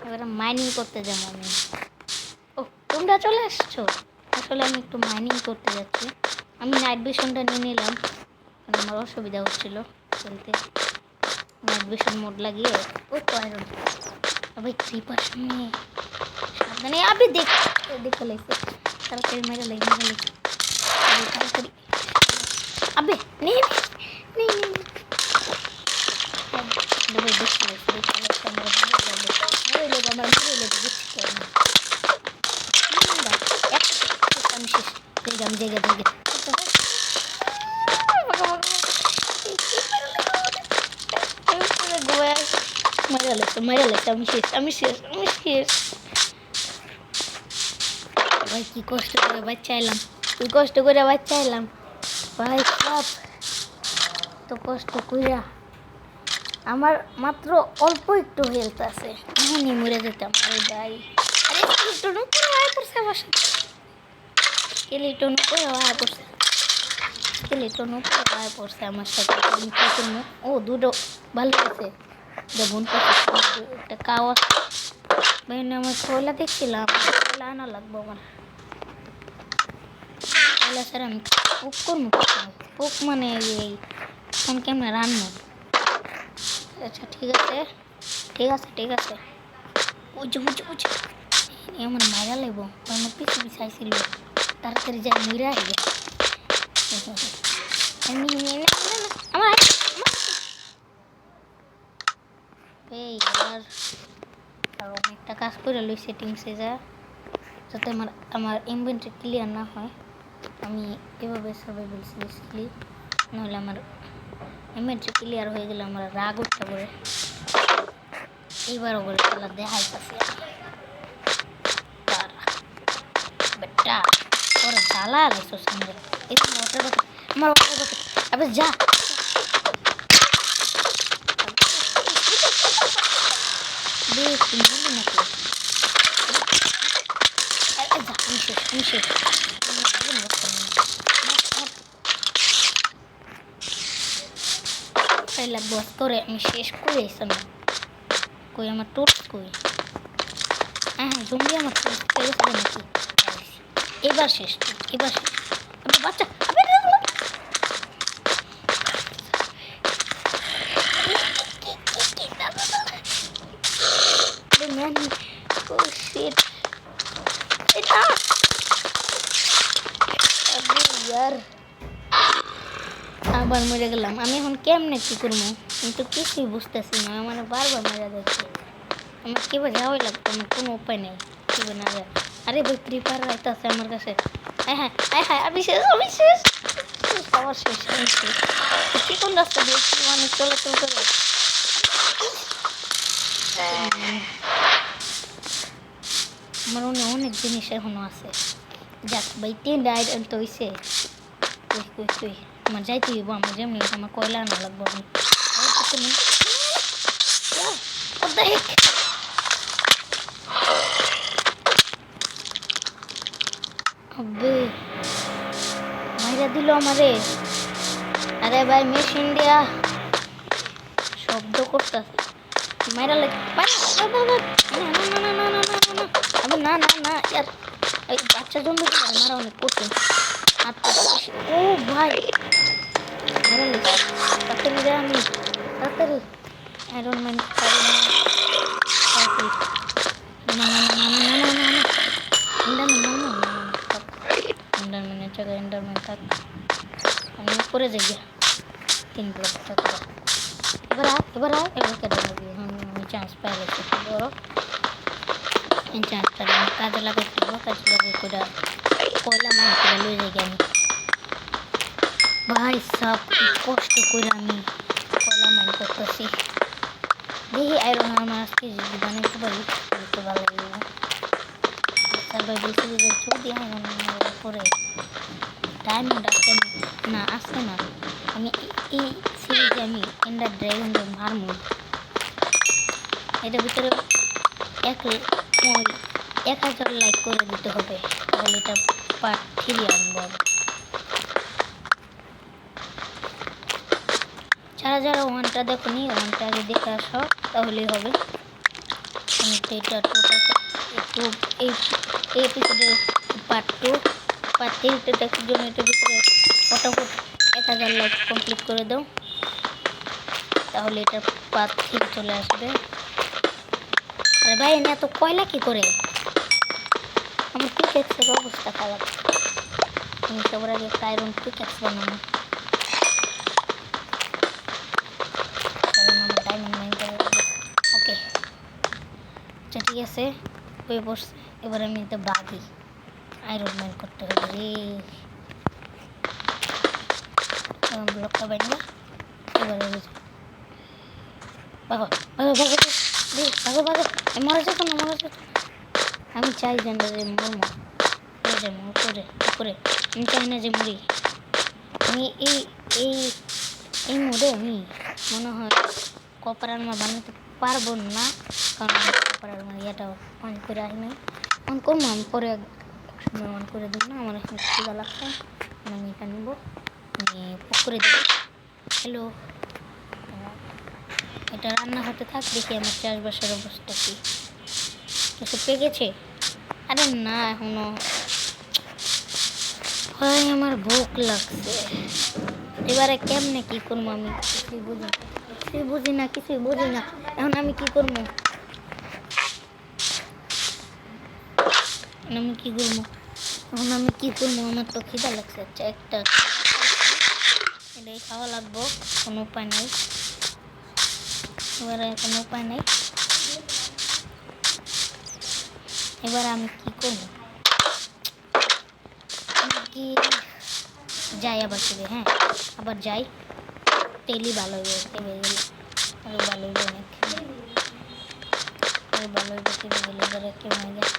এবারে মাইনিং করতে যাবো আমি। ও তোমরা চলে আসছো। আসলে আমি একটু মাইনিং করতে যাচ্ছি। আমি নাইট ভিশনটা নিয়ে নিলাম, আমার অসুবিধা হচ্ছিল খেলতে। নাইট ভিশন মোড লাগিয়ে ও তো আয়রন ভাই ক্রিপার সামনে সাবধানে আবে দেখতে লাগছে। তাড়াতাড়ি মেরে লাগে তাড়াতাড়ি আবে নেই নেই নেই ভাই দেখতে লাগছে আমার বুঝছি আমি শেষ আমি জায়গা মারা লাগছে আমি শেষ ভাই কি কষ্ট করে বাচ্চা এলাম ভাই সব তো কষ্ট কইরা আমার মাত্র অল্প একটু হেলথ আছে, এমনই মরে যেতাম। আরে ভাই আরে স্কেলিটন উপরে আয় পড়ছে আমার সাথে, স্কেলিটন উপরে আয় পড়ছে আমার সাথে। আমি কি করবো? ও দুটো ভালো আছে দেখুন একটা কাওয়া ভাই আমার কয়লা দেখছিলাম, কয়লা আনা লাগবো আমার কয়লা ছাড়া আমি কুক করবো কুক মানে এই ফোন কেমন রান্না। আচ্ছা ঠিক আছে বুঝো আমার মায়া লাগবো আমার পিছু আইছিল তাড়াতাড়ি যাই মইরা আইবে আমার এই আর অনেকটা কাজ করে লই সেটিংসে যা যাতে আমার ইনভেন্টরি ক্লিয়ার না হয়। আমি এভাবে সার্ভাইভাল সিরিজ খেলি, নাহলে আমার ইনভেন্টরি ক্লিয়ার হয়ে গেলে আমার রাগ উঠতে পারে। এইবারও বলে খেলা দেখাইতেছি বেটা ওরা জ্বালা আলাইছো সঙ্গে আমার আবার যা লাগবো করে আমি শেষ করে এসে কই আমার টোট কই হ্যাঁ জঙ্গি আমার নাকি এবার শেষ বাচ্চা আবার মরে গেলাম। আমি এখন কেমনে কি করবো আমি তো কিছুই বুঝতেছি না, মানে বারবার মজা দেখছি আমার কিভাবে যাওয়াই লাগতো, আমার কোনো উপায় নেই কিভাবে না যায়। আরে ভাই প্রিপার রাইতে আছে আমার কাছে। হ্যাঁ আমি শেষ আমার শেষ কি কোন রাস্তা দিয়েছি মানে চলাচল করে আমার অনেক জিনিস এখনো আছে। যাক ভাই 3 আইডেন্ট তো হইছে তুই আমার যাইতে হইব, আমার যেমনি আমার কয়লা আনা লাগবো। আমি মাইরা দিল আমারে। আরে ভাই মেশিন দিয়া শব্দ করতেছে মাইরা লাগে না ইয়ার এই বাচ্চা জন্য মারা অনেক কঠিন। ও ভাই তাড়াতাড়ি আমি তাড়াতাড়ি আয়রন ম্যান এন্ডারম্যানের জায়গায় এন্ডারম্যান থাক, আমি উপরে যাই 3 ব্লক থাকবো। এবার কেটে নেবি আমি চান্স পাই গেছি বড় এই চান্সটা আমি কাজে লাগাই করে কয়লা মান করে লই যাই আমি। ভাই সব কষ্ট করে আমি কয়লা মান করতেছি, দেখি আয়রন আমার আজকে যদি বানাইতে পারি তো ভালো লাগবে। সার্ভাইভাল সিরিজের যদি আয়রন পরে ডায়মন্ড আসছে না আমি এই সিরিজে আমি এন্ডার ড্রাগনকে মারমু। এটার ভিতরে 1000 লাইক করে দিতে হবে, তাহলে এটা পার্ট 3 আনবো। যারা যারা ওয়ানটা দেখো নি ওয়ানটা আগে দেখে আসো তাহলেই হবে। আমি তো এটা একটু এই এপিসোডের পার্ট 3 দেখার জন্য এটার ভিতরে ফটাফট 1000 লাইক কমপ্লিট করে দাও, তাহলে এটা পার্ট 3 চলে আসবে। আরে ভাই এনে এত কয়লা কি করে? আমার পিকেক্সের অবস্থা খারাপ। আমি সবার আগে একটা আয়রন পিকেক্স বানাবো, কারণ আমার ডায়মন্ড মাইন করা লাগবে। ওকে আচ্ছা ঠিক আছে, হয়ে পড়ছে। এবার আমি তো বাগি আয়রন মাইন করতে হবে রে। ব্লকটা বাইরে এবারে ভাগো ভাগো ভাগো ভাগো ভাগো, মরে যেত না মরে যেত। আমি চাই যেন মরমো করে করে আমি চাই না যে মরি। আমি এই এই এই মোডে আমি মনে হয় কপার আর্মার বানাতে পারবো না, কারণ কপার আর্মার ইয়েটা অন করে আসি নাই। অন করবো আমি পরে একসময় অন করে দেবো না, আমার এখন খিদা লাগছে। আমি এটা নেবো নিয়ে পুকুরে দেবো। হ্যালো, এটা রান্না হতে থাক, দেখি আমার চাষবাসের অবস্থা কি। কিছু পেকেছে? আরে না এখনো হয়, আমার ভোক লাগছে। এবারে কেমনে কি করবো আমি কিছুই বুঝি না। এখন আমি কি করবো? আমার তো খিদা লাগছে। আচ্ছা একটা এটাই খাওয়া লাগবো, কোনো উপায় নাই। এবারে কোনো উপায় নাই। এবার আমি কি করবো? কি যাই আবার ফিরে, হ্যাঁ আবার যাই, তেলই ভালো হইবে। তেলে গেলে আরো ভালো হইবে, অনেক আরো ভালো হইবে। তেলে গেলে এবারে কেমন হয়ে যায়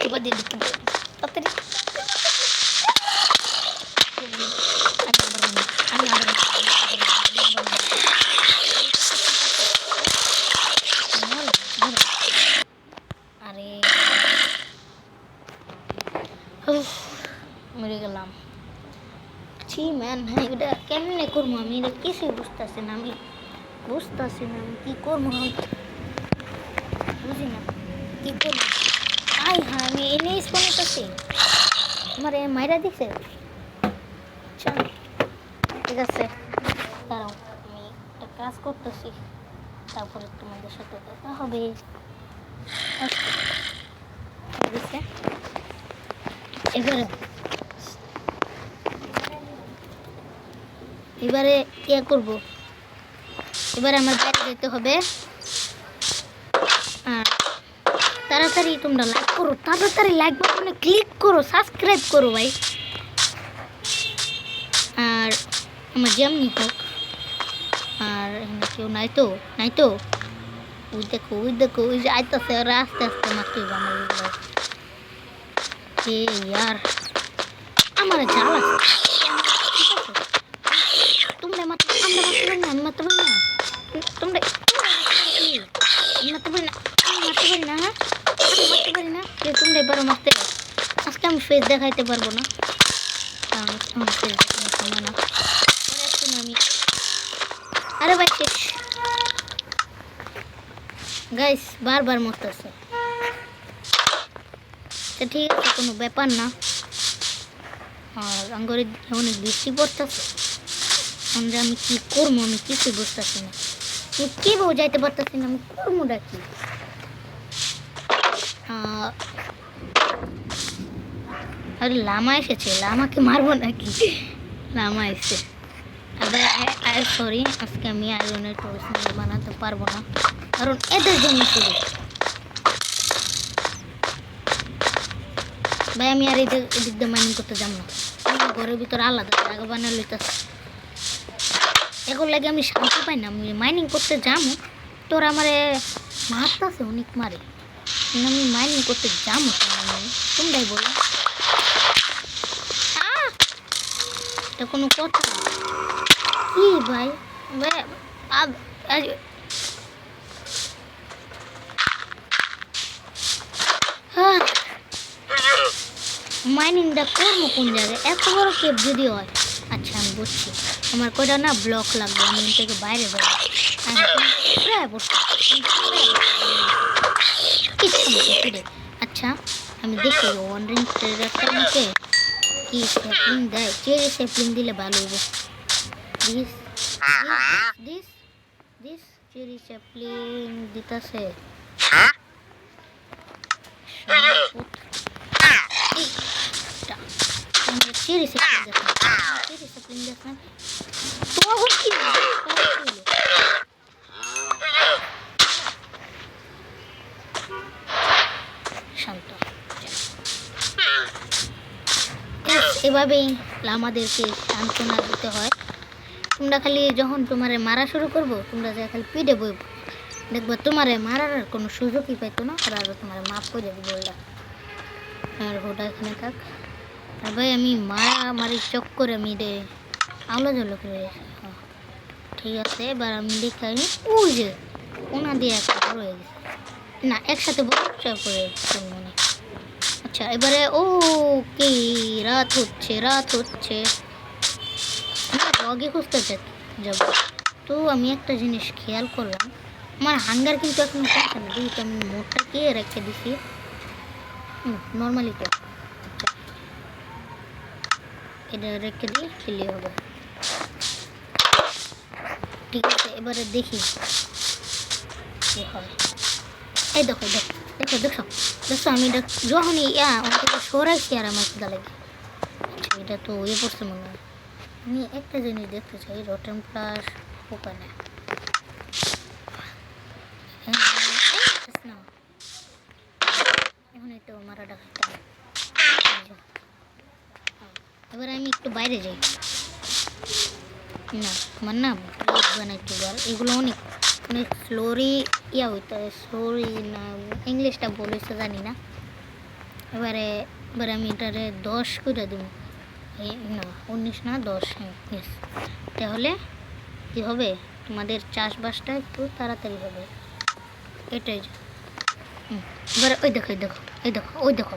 এবার দিয়ে দিতে তাড়াতাড়ি। আরে মরে গেলাম। ছি ম্যান, হ্যাঁ এটা কেমনে করবো আমি? এটা কিছুই বুঝতেছি না আমি কি করবো, বুঝি না কি করবো। আই হ্যাঁ আমি এনে স্পনে করছি, আমার মাইরা দিছে। আচ্ছা ঠিক আছে, দাঁড়াও আমি একটা কাজ করতেছি, তারপরে তোমাদের সাথে দেখা হবে। এবারে ইয়ে করবো, এবারে আমার বাইরে যেতে হবে। তাড়াতাড়ি তোমরা লাইক করো, তাড়াতাড়ি লাইক বাটনে ক্লিক করো, সাবস্ক্রাইব করো ভাই। আর আমার যেমনি হোক, আর কেউ নাই তো ওই দেখো ওই যে আইতেছে, ওরা আস্তে আস্তে মারতে হবে আমার এগুলো। ইয়ার আমার জ্বালা, তোমরা মারতে পারি না, মারতে পারি না, তোমরা এবারও মারতে। আজকে আমি ফেস দেখাইতে পারবো না, কারণ আমার ফেস দেখানোর সময় না। আমি আরে ভাই শেষ গাইস, বারবার মরতেছে। ঠিক আছে কোনো ব্যাপার না। আর আঙ্গরে অনেক বৃষ্টি পড়তেছে, আমরা আমি কি করবো আমি কিছুই বুঝতেছি না। আমি কি বোঝাইতে পারতেছি না আমি করবোটা কি। আরে লামা এসেছে, লামাকে মারবো নাকি? লামা এসে সরি, আজকে আমি আয়রনের টর্চ বানাতে পারবো না, কারণ এদের জন্য শুধু ভাই আমি আর এদিক দিয়ে মাইনিং করতে যাব না। ঘরের ভিতরে আলাদা জায়গা বানিয়ে লইতেছে, এখন লাগে আমি শান্তি পাই না। আমি মাইনিং করতে যাবো, তোরা আমার মারতেছে অনেক মারে, আমি মাইনিং করতে যাবো তোমরাই বলো। এটা কোনো কথা কি ভাই? মাইনিংটা করবো কোন জায়গায়? এত বড় কেপ যদি হয়, আচ্ছা আমি বুঝছি, আমার কয়টা না ব্লক লাগবে, আমি এখান থেকে বাইরে যাবো। আচ্ছা আমি দেখি ওয়ান্ডারিং ট্রেডারটা আমাকে কি স্যাপলিং দেয়। চেরি স্যাপলিং দিলে ভালো হবে। দিস চেরি স্যাপলিং দিতেছে। চেরি স্যাপলিং দেখ না শান্ত। এভাবেই আমাদেরকে সান্ত্বনা দিতে হয়। তোমরা খালি যখন তোমার মারা শুরু করবো, তোমরা যা খালি পিঠে বইব, দেখবো তোমার মারার আর কোনো সুযোগই পাইতো না, আর তোমার মাফ করে দেবো বললা। আর ওটা এখানে থাক। আর ভাই আমি মারামারি চক্করে আমি আলো জলো করে ঠিক আছে। এবার আমি দেখাই ওই যে ওনা দিয়ে একটা বড় হয়ে গেছে না, একসাথে বড় করে মনে। আচ্ছা এবারে ও কি রাত হচ্ছে না, ডগে খুঁজতে যাব। তো আমি একটা জিনিস খেয়াল করলাম, আমার হাঙ্গার কিন্তু এখন কমছে না। যেহেতু আমি মোটটা কে রেখে দিছি নর্মালি, তো এটা রেখে দিয়ে খেলে হবে। ঠিক আছে এবারে দেখি কি হয়। এই দেখো আমি এটা যখনই অন্তত সরাইছি আর আমার খিদা লাগে। আচ্ছা এটা তো পড়ছে মনে হয়। আমি একটা জিনিস দেখতে চাই, রটেন প্লাস ওখানে এখন একটু মারাটা খাইতাম। এবার আমি একটু বাইরে যাই না, আমার না বানাইতে বল এগুলো অনেক স্লোরি হইতে স্লোরি না, ইংলিশটা বলেছে জানি না। এবারে আমি এটারে 10 করে দেব, না 19 না 10, তাহলে কি হবে তোমাদের চাষবাসটা একটু তাড়াতাড়ি হবে। এটাই এবারে ওই দেখো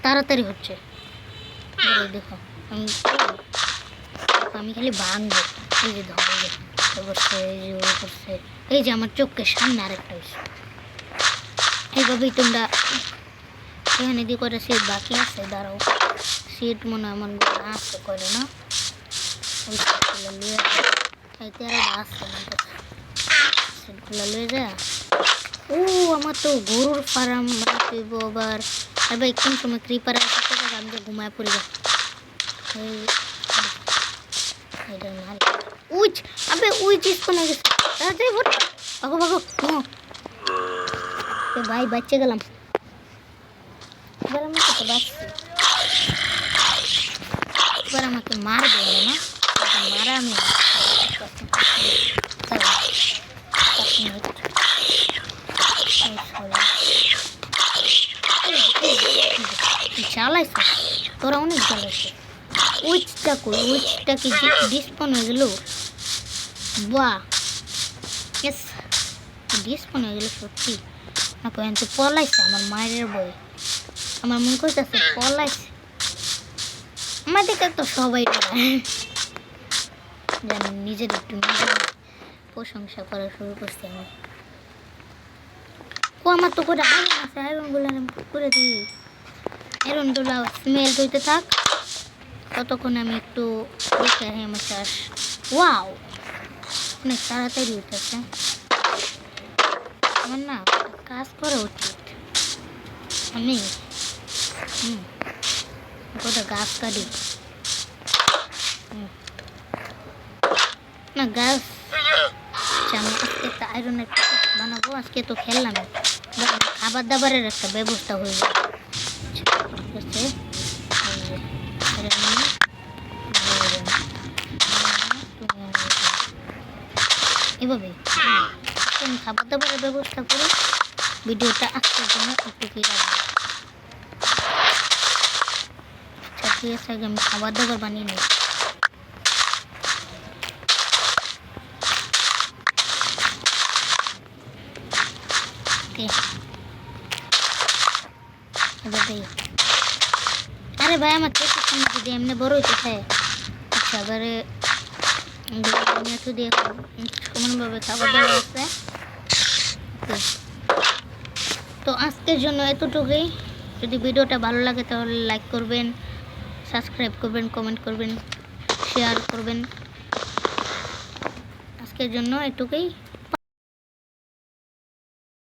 তাড়াতাড়ি হচ্ছে। দেখো আমি খালি ভাঙবো। এই যে ধরো এই যে আমার চোখের সামনে আরেকটা হয়েছে। এইভাবেই তোমরা এখানে দিয়ে করে সিট বাকি আছে, দাঁড়াও সিট মনে আমার আসতে করে না, ওই সিটগুলো লুয়ে এতে আরো আসছে না, সিটগুলো লুয়ে যা। ও আমার তো গরুর ফার্ম বানাইব আবার। আর ভাই কোন সময় ক্রিপার আসতে থাকে আমি তো ঘুমায় পড়ি। ভাই বাচ্চা গেলাম, এবার আমাকে মারবে না, মারা আমি চালাইছে, তোরা অনেক চালাইছে। উইচটা কি ডিসপন হয়ে গেল? বাহ ডিসপন হয়ে গেল সত্যি। তো পলাইছে আমার মায়ের বই, আমার মনে করতেছে পলাইছে। আমার দিকে তো সবাই জানেন, নিজের একটু নিজের প্রশংসা করা শুরু করছে আমি। ও আমার তো করে আয়রন আছে, আয়রনগুলো করে দিই। আয়রনগুলো স্মেল হইতে থাক, ততক্ষণ আমি একটু দেখে আমার চাষ। ওয়াও অনেক তাড়াতাড়ি হইতেছে। আমার না কাজ করা উচিত। আমি গোটা গাছ কাটি না, গাছ আমি আজকে একটা আয়রনের বানাবো। আজকে তো খেললাম, খাবার দাবারের একটা ব্যবস্থা হয়ে যাবে। এভাবে আমি খাবার দাবারের ব্যবস্থা করে ভিডিওটা আজকের জন্য একটু কি রাখবো। আচ্ছা ঠিক আছে, আগে আমি খাবার দাবার বানিয়ে নিই। আরে ভাই আমার চোখের সামনে যদি এমনি বড় হইতে চায়। আচ্ছা এবারে একটু দিয়ে সমানভাবে খাবার দেওয়া আছে। ওকে, তো আজকের জন্য এতটুকুই। যদি ভিডিওটা ভালো লাগে তাহলে লাইক করবেন, সাবস্ক্রাইব করবেন, কমেন্ট করবেন, শেয়ার করবেন। আজকের জন্য এটুকুই।